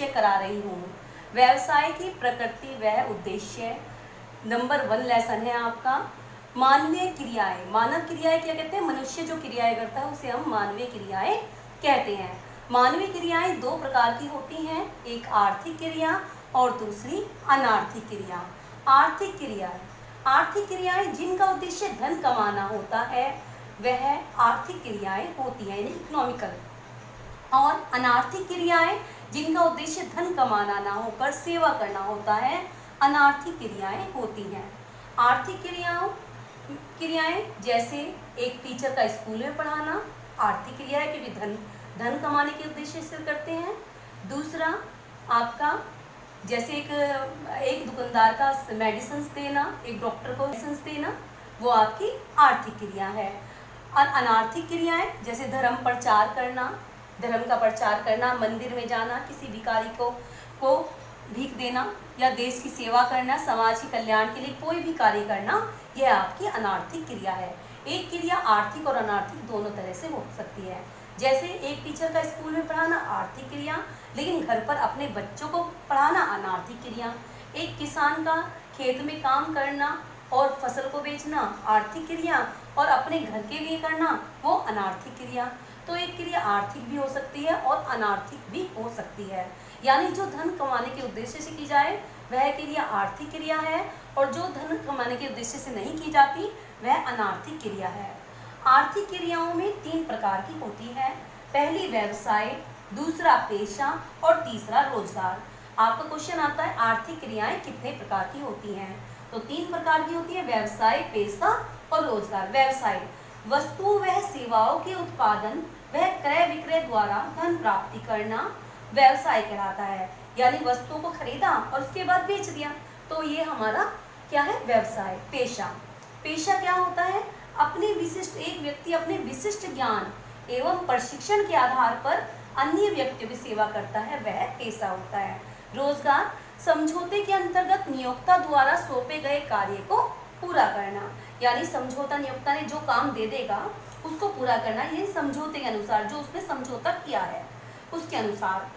करा रही हूँ। व्यवसाय की प्रकृति वह उद्देश्य। नंबर 1 लेसन है आपका मानवीय क्रियाएं। मानव क्रियाएं क्या कहते हैं? मनुष्य जो क्रियाएं करता है उसे हम मानवीय क्रियाएं कहते हैं। मानवीय क्रियाएं दो प्रकार की होती हैं, एक आर्थिक क्रिया और दूसरी अनार्थिक क्रिया। आर्थिक क्रियाएं जिनका उद्देश्य धन कमाना होता है वह आर्थिक क्रियाएं होती हैं, यानी इकोनॉमिकल। और अनार्थिक क्रियाएं जिनका उद्देश्य धन कमाना ना होकर सेवा करना होता है, अनार्थिक क्रियाएं होती हैं। आर्थिक क्रियाएं जैसे एक टीचर का स्कूल में पढ़ाना आर्थिक क्रिया है, क्योंकि धन कमाने के उद्देश्य से करते हैं। दूसरा आपका जैसे एक दुकानदार का मेडिसिन देना, एक डॉक्टर को मेडिसिन देना, वो आपकी आर्थिक क्रिया है। और अनार्थिक क्रियाएं जैसे धर्म का प्रचार करना, मंदिर में जाना, किसी भिखारी को भीख देना या देश की सेवा करना, समाज के कल्याण के लिए कोई भी कार्य करना, यह आपकी अनार्थिक क्रिया है। एक क्रिया आर्थिक और अनार्थिक दोनों तरह से हो सकती है। जैसे एक टीचर का स्कूल में पढ़ाना आर्थिक क्रिया, लेकिन घर पर अपने बच्चों को पढ़ाना अनार्थिक क्रिया। एक किसान का खेत में काम करना और फसल को बेचना आर्थिक क्रिया, और अपने घर के लिए करना वो अनार्थिक क्रिया। तो एक क्रिया आर्थिक भी हो सकती है और अनार्थिक भी हो सकती है। यानी जो धन कमाने के उद्देश्य से की जाए वह क्रिया आर्थिक क्रिया है, और जो धन कमाने के उद्देश्य से नहीं की जाती वह अनार्थिक क्रिया है। आर्थिक क्रियाओं में 3 प्रकार की होती है। पहली व्यवसाय, दूसरा पेशा और तीसरा रोजगार। आपका क्वेश्चन आता है आर्थिक क्रियाएं कितने प्रकार की होती हैं? तो 3 प्रकार की होती है, व्यवसाय, पेशा और रोजगार। व्यवसाय वस्तु व सेवाओं के उत्पादन वह क्रय विक्रय द्वारा धन प्राप्ति करना व्यवसाय कहलाता है। यानी वस्तुओं को खरीदा और उसके बाद बेच दिया, तो ये हमारा क्या है? व्यवसाय। पेशा क्या होता है? एक व्यक्ति अपने विशिष्ट ज्ञान एवं प्रशिक्षण के आधार पर अन्य व्यक्तियों की सेवा करता है, वह पेशा होता है। रोजगार समझौते के अंतर्गत नियोक्ता द्वारा सौंपे गए कार्य को पूरा करना, यानी समझौता, नियोक्ता ने जो काम दे देगा उसको पूरा करना, ये समझौते के अनुसार, जो उसने समझौता किया है उसके अनुसार।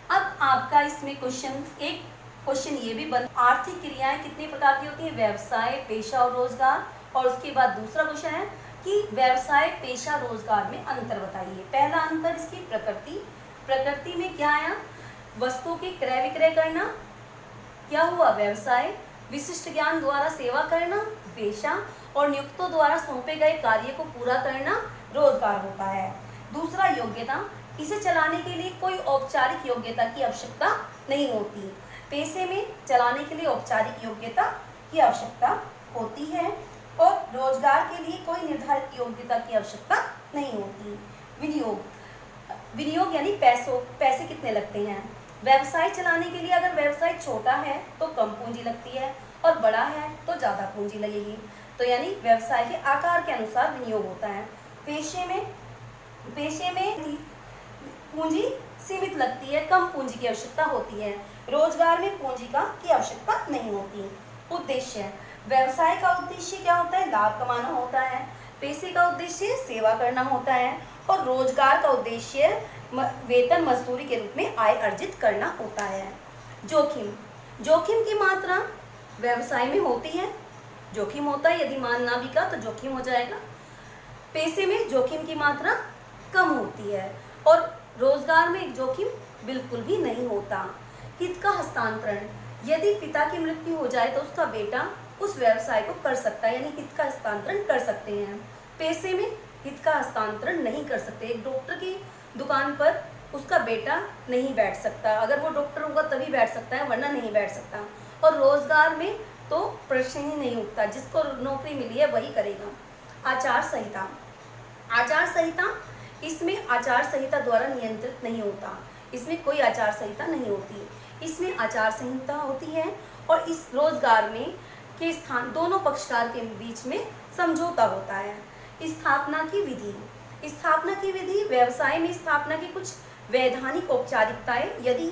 अब आपका इसमें एक क्वेश्चन ये भी बन, आर्थिक क्रियाएं कितने प्रकार की होती है? व्यवसाय, पेशा और रोजगार। और उसके बाद दूसरा क्वेश्चन है कि व्यवसाय, पेशा, रोजगार में अंतर बताइए। पहला अंतर इसकी प्रकृति में क्या आया? वस्तुओं के क्रय विक्रय करना क्या हुआ? व्यवसाय। विशिष्ट ज्ञान द्वारा सेवा करना पेशा, और नियुक्तों द्वारा सौंपे गए कार्य को पूरा करना रोजगार होता है। दूसरा योग्यता, इसे चलाने के लिए कोई औपचारिक योग्यता की आवश्यकता नहीं होती। पेशे में चलाने के लिए औपचारिक योग्यता की आवश्यकता होती है, और रोजगार के लिए कोई निर्धारित योग्यता की आवश्यकता नहीं होती। विनियोग यानी पैसे कितने लगते हैं? व्यवसाय चलाने के लिए अगर व्यवसाय छोटा है तो कम पूंजी लगती है, और बड़ा है तो ज़्यादा पूंजी लगेगी। तो यानी व्यवसाय के आकार के अनुसार विनियोग होता है। पेशे में पूंजी सीमित लगती है, कम पूंजी की आवश्यकता होती है। रोजगार में पूंजी की आवश्यकता नहीं होती। उद्देश्य, व्यवसाय का उद्देश्य क्या होता है? लाभ कमाना होता है। पेशे का उद्देश्य सेवा करना होता है, और रोजगार का उद्देश्य वेतन मजदूरी के रूप में आय अर्जित करना होता है। जोखिम की मात्रा व्यवसाय में होती है, जोखिम होता है, यदि मान ना बिका तो जोखिम हो जाएगा। पेशे में जोखिम की मात्रा कम होती है, और रोजगार में जोखिम बिल्कुल भी नहीं होता। हित का हस्तांतरण, यदि पिता की मृत्यु हो जाए तो उसका बेटा उस व्यवसाय को कर सकता है, यानी हित का हस्तांतरण कर सकते हैं। पेशे में हित का हस्तांतरण नहीं कर सकते। एक डॉक्टर की दुकान पर उसका बेटा नहीं बैठ सकता, अगर वो डॉक्टर होगा तभी बैठ सकता है, वरना नहीं बैठ सकता। और रोजगार में तो प्रश्न ही नहीं उठता, जिसको नौकरी मिली है वही करेगा। आचार संहिता इसमें आचार संहिता द्वारा नियंत्रित नहीं होता, इसमें कोई आचार संहिता नहीं होती। इसमें आचार संहिता होती है, और इस रोजगार में के स्थान दोनों पक्षकार के बीच में समझौता होता है। स्थापना की विधि, व्यवसाय में स्थापना की कुछ वैधानिक औपचारिकताएं यदि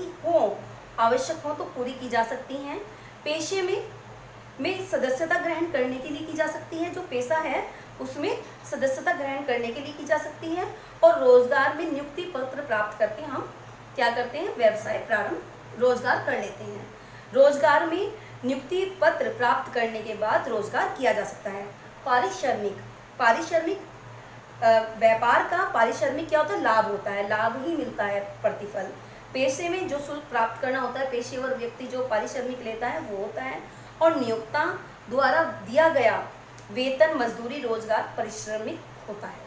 आवश्यक हो तो पूरी की जा सकती हैं। पेशे में सदस्यता ग्रहण करने के लिए की जा सकती है, जो पेशा है उसमें सदस्यता ग्रहण करने के लिए की जा सकती है, और रोजगार में नियुक्ति पत्र प्राप्त करके हम क्या करते हैं, व्यवसाय प्रारंभ, रोजगार कर लेते हैं। रोजगार में नियुक्ति पत्र प्राप्त करने के बाद रोजगार किया जा सकता है। पारिश्रमिक, पारिश्रमिक व्यापार का पारिश्रमिक क्या होता है, लाभ होता है, लाभ ही मिलता है, प्रतिफल। पेशे में जो शुल्क प्राप्त करना होता है, पेशेवर व्यक्ति जो पारिश्रमिक लेता है वो होता है। और नियोक्ता द्वारा दिया गया वेतन, मजदूरी, रोजगार पारिश्रमिक होता है।